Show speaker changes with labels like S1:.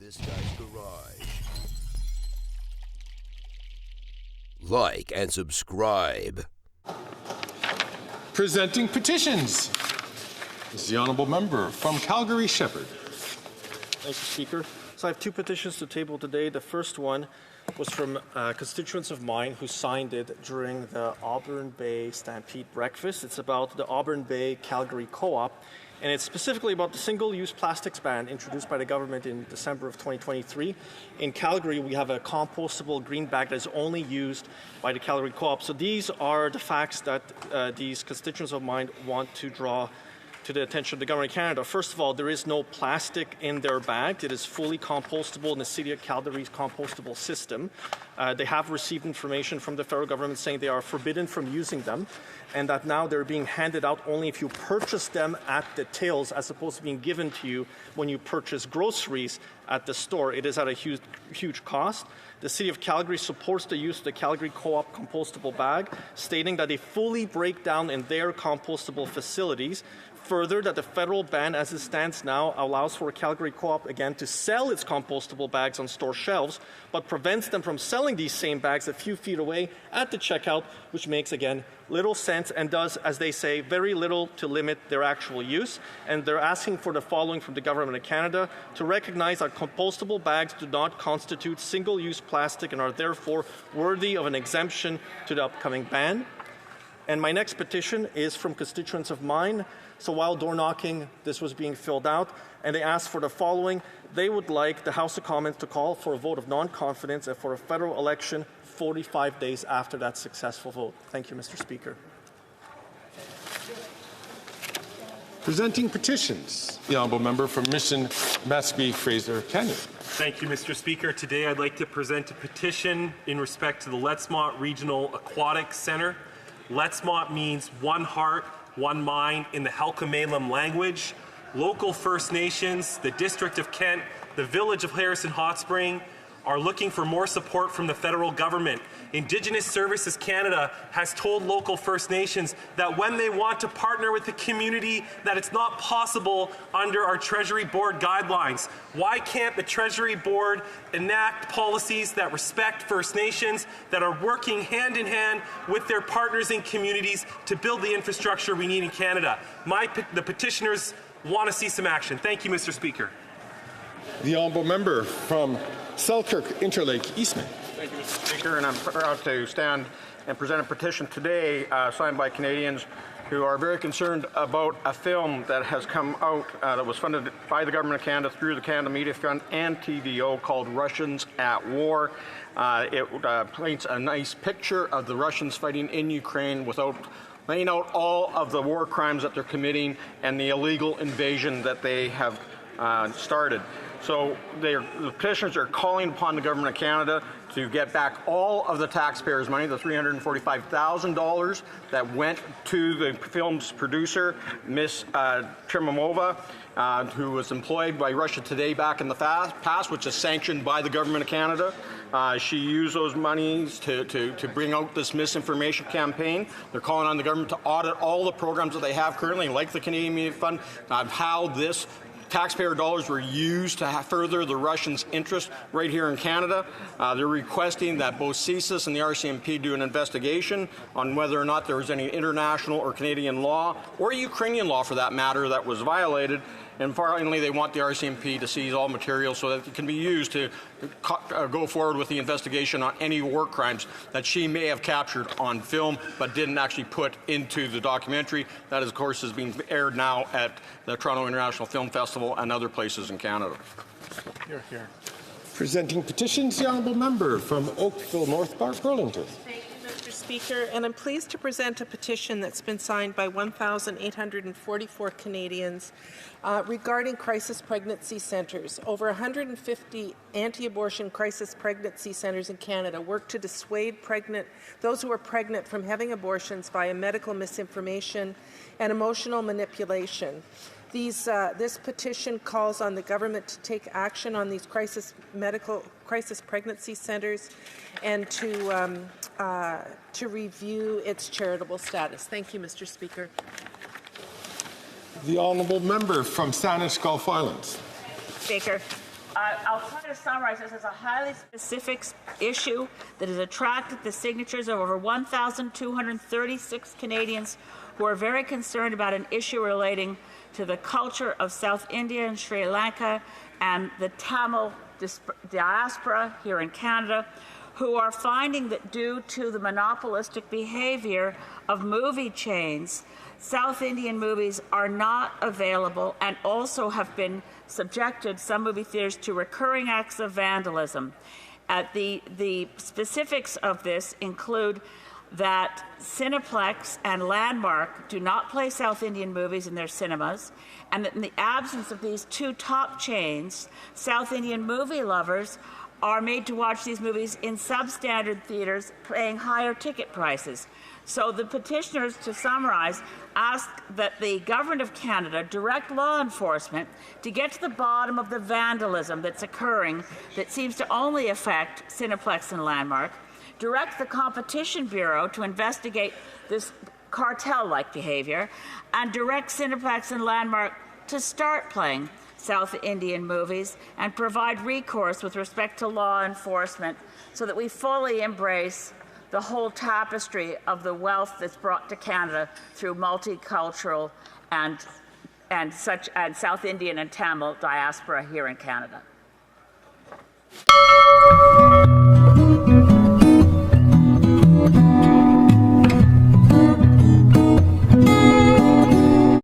S1: this guy's garage. Like and subscribe.
S2: Presenting petitions. This is the honourable member from Calgary Shepherd.
S3: Thank you, Speaker. So I have two petitions to table today. The first one was from constituents of mine who signed it during the Auburn Bay Stampede Breakfast. It's about the Auburn Bay Calgary Co-op, and it's specifically about the single-use plastics ban introduced by the government in December of 2023. In Calgary, we have a compostable green bag that is only used by the Calgary Co-op. So these are the facts that these constituents of mine want to draw to the attention of the Government of Canada. First of all, there is no plastic in their bag. It is fully compostable in the City of Calgary's compostable system. They have received information from the federal government saying they are forbidden from using them, and that now they're being handed out only if you purchase them at the tills, as opposed to being given to you when you purchase groceries at the store. It is at a huge cost. The City of Calgary supports the use of the Calgary Co-op compostable bag, stating that they fully break down in their compostable facilities. Further, that the federal ban as it stands now allows for Calgary Co-op again to sell its compostable bags on store shelves, but prevents them from selling these same bags a few feet away at the checkout, which makes, again, little sense and does, as they say, very little to limit their actual use. And they're asking for the following from the Government of Canada: to recognize that compostable bags do not constitute single-use plastic and are therefore worthy of an exemption to the upcoming ban. And my next petition is from constituents of mine. So while door knocking, this was being filled out, and they asked for the following. They would like the House of Commons to call for a vote of non-confidence and for a federal election 45 days after that successful vote. Thank you, Mr. Speaker.
S2: Presenting petitions. The honourable member from Mission Mascot Fraser Canyon.
S4: Thank you, Mr. Speaker. Today I'd like to present a petition in respect to the Lettsmont Regional Aquatic Centre. Lettsmont means one heart, one mind in the Halkomelem language. Local First Nations, the District of Kent, the Village of Harrison Hot Spring are looking for more support from the federal government. Indigenous Services Canada has told local First Nations that when they want to partner with the community, that it's not possible under our Treasury Board guidelines. Why can't the Treasury Board enact policies that respect First Nations, that are working hand in hand with their partners in communities to build the infrastructure we need in Canada? The petitioners want to see some action. Thank you, Mr. Speaker.
S2: The honourable member from Selkirk Interlake Eastman.
S5: Thank you, Mr. Speaker, and I'm proud to stand and present a petition today signed by Canadians who are very concerned about a film that has come out that was funded by the Government of Canada through the Canada Media Fund and TVO called Russians at War. It paints a nice picture of the Russians fighting in Ukraine without laying out all of the war crimes that they're committing and the illegal invasion that they have started. So the petitioners are calling upon the Government of Canada to get back all of the taxpayers' money, the $345,000 that went to the film's producer, Miss Trimamova, who was employed by Russia Today back in the past, which is sanctioned by the Government of Canada. She used those monies to bring out this misinformation campaign. They're calling on the government to audit all the programs that they have currently, like the Canadian Media Fund, how this taxpayer dollars were used to further the Russians' interest right here in Canada. They're requesting that both CSIS and the RCMP do an investigation on whether or not there was any international or Canadian law, or Ukrainian law for that matter, that was violated. And finally, they want the RCMP to seize all material so that it can be used to go forward with the investigation on any war crimes that she may have captured on film but didn't actually put into the documentary. That, of course, is being aired now at the Toronto International Film Festival and other places in Canada.
S3: Here.
S2: Presenting petitions, the honourable member from Oakville North Park, Burlington.
S6: Mr. Speaker, and I'm pleased to present a petition that's been signed by 1,844 Canadians regarding crisis pregnancy centres. Over 150 anti-abortion crisis pregnancy centres in Canada work to dissuade those who are pregnant from having abortions via medical misinformation and emotional manipulation. This petition calls on the government to take action on these crisis pregnancy centres and to review its charitable status. Thank you, Mr. Speaker.
S2: The honourable member from Saanich Gulf Islands.
S6: Speaker.
S7: I'll try to summarize this as a highly specific issue that has attracted the signatures of over 1,236 Canadians who are very concerned about an issue relating to the culture of South India and Sri Lanka and the Tamil diaspora here in Canada, who are finding that due to the monopolistic behavior of movie chains, South Indian movies are not available and also have been subjected, some movie theaters, to recurring acts of vandalism. The specifics of this include that Cineplex and Landmark do not play South Indian movies in their cinemas, and that in the absence of these two top chains, South Indian movie lovers are made to watch these movies in substandard theaters paying higher ticket prices. So the petitioners, to summarize, ask that the Government of Canada direct law enforcement to get to the bottom of the vandalism that's occurring that seems to only affect Cineplex and Landmark, direct the Competition Bureau to investigate this cartel-like behavior, and direct Cineplex and Landmark to start playing South Indian movies and provide recourse with respect to law enforcement so that we fully embrace the whole tapestry of the wealth that's brought to Canada through multicultural and South Indian and Tamil diaspora here in Canada.